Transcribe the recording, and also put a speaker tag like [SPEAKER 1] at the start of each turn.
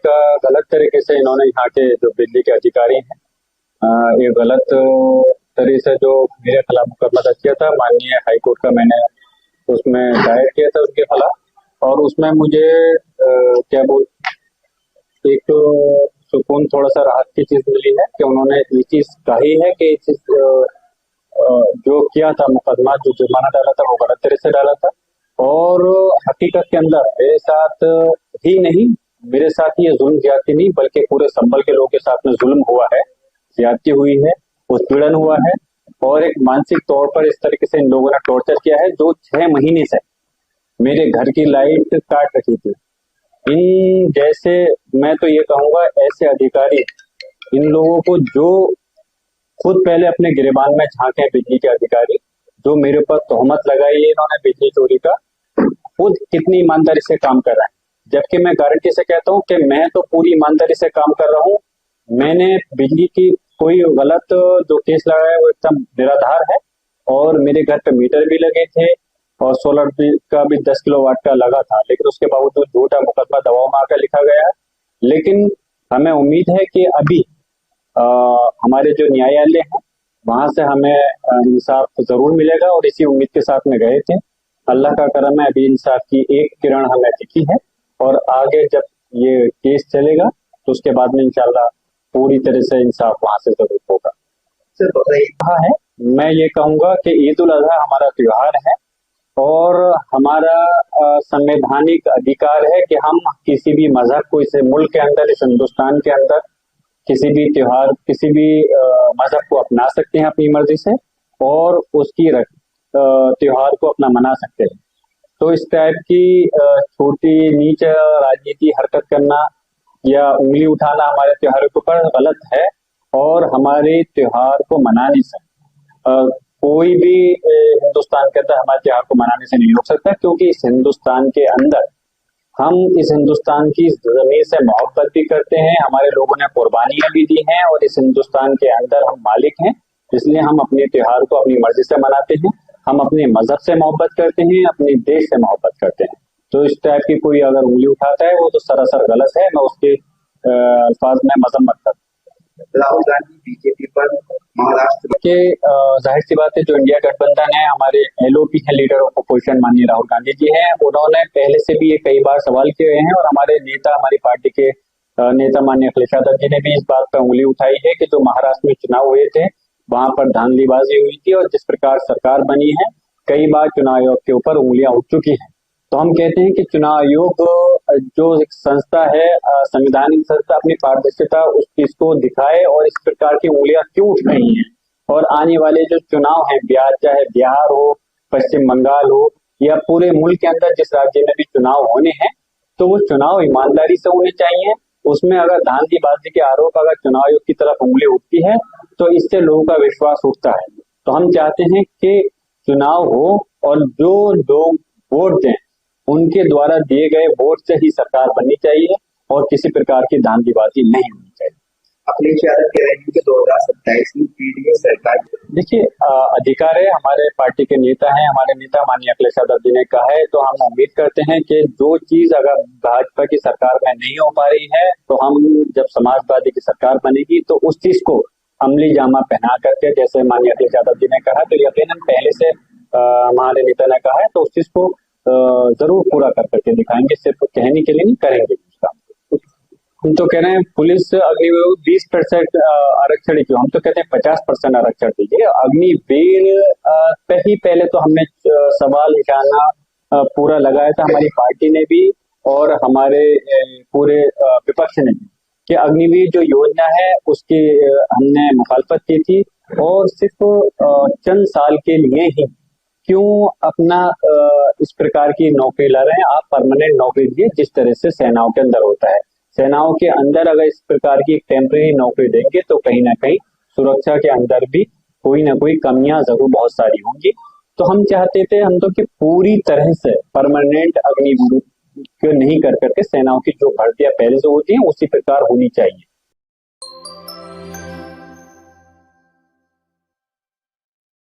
[SPEAKER 1] का गलत तरीके से इन्होंने यहाँ के जो बिजली के अधिकारी हैं ये गलत तरीके से जो मेरे खिलाफ मुकदमा दर्ज किया था, माननीय हाई कोर्ट का मैंने उसमें दायर किया था उसके खिलाफ। और उसमें मुझे क्या बोल एक तो सुकून, थोड़ा सा राहत की चीज मिली है कि उन्होंने ये चीज कही है कि जो किया था मुकदमा, जो जुर्माना डाला था वो गलत तरीके से डाला था। और हकीकत के अंदर मेरे साथ ही नहीं, मेरे साथ ये जुल्म ज्यादती नहीं बल्कि पूरे संभल के लोगों के साथ में जुल्म हुआ है, ज्यादती हुई है, उत्पीड़न हुआ है। और एक मानसिक तौर पर इस तरीके से इन लोगों ने टॉर्चर किया है, जो 6 महीने से मेरे घर की लाइट काट रखी थी। इन जैसे, मैं तो ये कहूंगा ऐसे अधिकारी, इन लोगों को जो खुद पहले अपने गिरेबान में झांके हैं बिजली के अधिकारी, जो मेरे ऊपर तोहमत लगाई है इन्होंने बिजली चोरी का, खुद कितनी ईमानदारी से काम कर रहा है। जबकि मैं गारंटी से कहता हूं कि मैं तो पूरी ईमानदारी से काम कर रहा हूं। मैंने बिजली की कोई गलत जो केस लगाया है वो एकदम निराधार है। और मेरे घर पे मीटर भी लगे थे और सोलर का भी 10 किलोवाट का लगा था, लेकिन उसके बावजूद झूठा मुकदमा दबाव में आकर लिखा गया। लेकिन हमें उम्मीद है कि अभी हमारे जो न्यायालय है वहां से हमें इंसाफ जरूर मिलेगा, और इसी उम्मीद के साथ में गए थे। अल्लाह का करम है, अभी इंसाफ की एक किरण हमें दिखी है। और आगे जब ये केस चलेगा तो उसके बाद में इंशाल्लाह पूरी तरह से इंसाफ वहां से जरूर होगा।
[SPEAKER 2] सर बताइए।
[SPEAKER 1] है, मैं ये कहूंगा कि ईद उल अजहा हमारा त्योहार है और हमारा संवैधानिक अधिकार है कि हम किसी भी मजहब को इस मुल्क के अंदर, इस हिंदुस्तान के अंदर किसी भी त्योहार, किसी भी मजहब को अपना सकते हैं अपनी मर्जी से, और उसकी त्योहार को अपना मना सकते हैं। तो इस टाइप की छोटी नीच राजनीति हरकत करना या उंगली उठाना हमारे त्योहारों के ऊपर गलत है, और हमारे त्योहार को मनाने से कोई भी हिंदुस्तान के अंदर हमारे त्योहार को मनाने से नहीं रोक सकता, क्योंकि इस हिंदुस्तान के अंदर हम इस हिंदुस्तान की जमीन से मोहब्बत भी करते हैं, हमारे लोगों ने कुर्बानियां भी दी हैं, और इस हिंदुस्तान के अंदर हम मालिक हैं। इसलिए हम अपने त्योहार को अपनी मर्जी से मनाते हैं, हम अपने मजहब से मोहब्बत करते हैं, अपने देश से मोहब्बत करते हैं। तो इस टाइप की कोई अगर उंगली उठाता है वो तो सरासर गलत है, मैं उसके अल्फाज में मजम्मत करता हूँ।
[SPEAKER 2] राहुल गांधी बीजेपी पर महाराष्ट्र
[SPEAKER 1] के जाहिर सी बात है, जो इंडिया गठबंधन है, हमारे एलओपी है, लीडर ऑफ अपोजिशन माननीय राहुल गांधी जी हैं, उन्होंने पहले से भी ये कई बार सवाल किए हैं, और हमारे नेता, हमारी पार्टी के नेता माननीय अखिलेश यादव जी ने भी इस बात पर उंगली उठाई है कि जो महाराष्ट्र में चुनाव हुए थे वहां पर धांधलीबाजी हुई थी, और जिस प्रकार सरकार बनी है कई बार चुनाव आयोग के ऊपर उंगलियां उठ चुकी हैं। तो हम कहते हैं कि चुनाव आयोग जो एक संस्था है, संवैधानिक संस्था, अपनी पारदर्शिता उस चीज को दिखाए, और इस प्रकार की उंगलियां क्यों उठ रही हैं। और आने वाले जो चुनाव हैं, चाहे बिहार हो, पश्चिम बंगाल हो, या पूरे मुल्क के अंदर जिस राज्य में भी चुनाव होने हैं, तो वो चुनाव ईमानदारी से होने चाहिए। उसमें अगर धांधलीबाजी के आरोप अगर चुनाव आयोग की तरफ उंगली उठती है तो इससे लोगों का विश्वास उठता है। तो हम चाहते हैं कि चुनाव हो और जो लोग वोट दें उनके द्वारा दिए गए वोट से ही सरकार बननी चाहिए, और किसी प्रकार की धांधलीबाजी नहीं होनी चाहिए।
[SPEAKER 2] अखिलेश यादव कह रहे हैं कि 2027 में पीडीए सरकार।
[SPEAKER 1] देखिए, अधिकार है, हमारे पार्टी के नेता हैं, हमारे नेता माननीय अखिलेश यादव जी ने कहा है, तो हम उम्मीद करते हैं कि जो चीज अगर भाजपा की सरकार में नहीं हो पा रही है, तो हम जब समाजवादी की सरकार बनेगी तो उस चीज को अमली जामा पहना करके, जैसे माननीय अखिलेश यादव जी ने कहा, तो यकीनन पहले से हमारे नेता ने कहा है, तो उस चीज को जरूर पूरा कर करके दिखाएंगे, सिर्फ कहने के लिए नहीं, करेंगे उसका। हम तो कह रहे हैं पुलिस अग्निवीर 20% आरक्षण क्यों, हम तो कहते हैं 50% आरक्षण दीजिए। अग्निवीर पे ही पहले तो हमने सवाल निशाना पूरा लगाया था, हमारी पार्टी ने भी और हमारे पूरे विपक्ष ने भी, कि अग्निवीर जो योजना है उसकी हमने मुखालफत की थी, और सिर्फ चंद साल के लिए ही क्यों अपना इस प्रकार की नौकरी ला रहे हैं। आप परमानेंट नौकरी दीजिए, जिस तरह से सेनाओं के अंदर होता है। सेनाओं के अंदर अगर इस प्रकार की टेम्परेरी नौकरी देंगे तो कहीं ना कहीं सुरक्षा के अंदर भी कोई ना कोई कमियां जरूर बहुत सारी होंगी। तो हम चाहते थे, हम तो कि पूरी तरह से परमानेंट अग्निवीर नहीं कर करके सेनाओं की जो भर्तियां पहले से होती हैं उसी प्रकार होनी चाहिए।